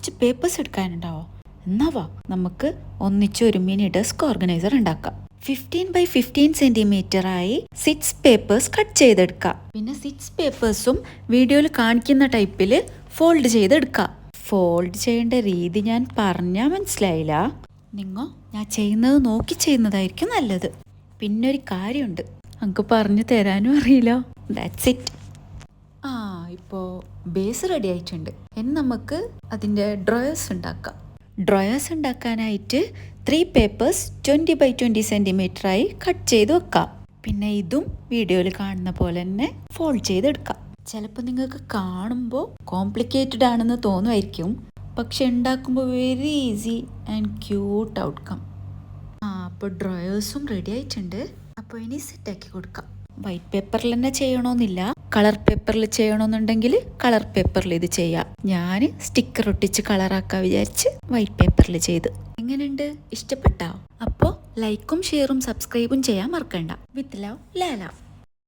കുറച്ച് പേപ്പേഴ്സ് എടുക്കാനുണ്ടാവോ? എന്നാ വാ, നമുക്ക് ഒന്നിച്ച് ഒരു മിനി ഡെസ്ക് ഓർഗനൈസർ ഉണ്ടാക്കാം. 15x15 സെന്റിമീറ്ററായി 6 പേപ്പേഴ്സ് കട്ട് ചെയ്തെടുക്കാം. പിന്നെ 6 പേപ്പേഴ്സും വീഡിയോയിൽ കാണിക്കുന്ന ടൈപ്പിൽ ഫോൾഡ് ചെയ്തെടുക്കാം. ഫോൾഡ് ചെയ്യേണ്ട രീതി ഞാൻ പറഞ്ഞാൽ മനസ്സിലായില്ല. ഞാൻ ചെയ്യുന്നത് നോക്കി ചെയ്യുന്നതായിരിക്കും നല്ലത്. പിന്നൊരു കാര്യമുണ്ട്, നമുക്ക് പറഞ്ഞു തരാനും അറിയില്ല. That's it. ഇപ്പോൾ ബേസ് റെഡി ആയിട്ടുണ്ട്. ഇനി നമുക്ക് അതിൻ്റെ ഡ്രോയേഴ്സ് ഉണ്ടാക്കാം. ഡ്രോയേഴ്സ് ഉണ്ടാക്കാനായിട്ട് 3 പേപ്പേഴ്സ് 20x20 സെന്റിമീറ്ററായി കട്ട് ചെയ്ത് വെക്കാം. പിന്നെ ഇതും വീഡിയോയിൽ കാണുന്ന പോലെ തന്നെ ഫോൾഡ് ചെയ്തെടുക്കാം. ചിലപ്പോൾ നിങ്ങൾക്ക് കാണുമ്പോൾ കോംപ്ലിക്കേറ്റഡ് ആണെന്ന് തോന്നുമായിരിക്കും, പക്ഷെ ഉണ്ടാക്കുമ്പോൾ very easy and cute outcome. അപ്പോൾ ഡ്രോയേഴ്സും റെഡി ആയിട്ടുണ്ട്. അപ്പോൾ ഇനി സെറ്റാക്കി കൊടുക്കാം. വൈറ്റ് പേപ്പറിൽ തന്നെ ചെയ്യണമെന്നില്ല, കളർ പേപ്പറിൽ ചെയ്യണമെന്നുണ്ടെങ്കിൽ കളർ പേപ്പറിൽ ഇത് ചെയ്യാം. ഞാൻ സ്റ്റിക്കർ ഒട്ടിച്ച് കളറാക്കാൻ വിചാരിച്ച് വൈറ്റ് പേപ്പറിൽ ചെയ്ത്. എങ്ങനെയുണ്ട്? ഇഷ്ടപ്പെട്ടോ? അപ്പോൾ ലൈക്കും ഷെയറും സബ്സ്ക്രൈബും ചെയ്യാൻ മറക്കണ്ട. With love, Lala.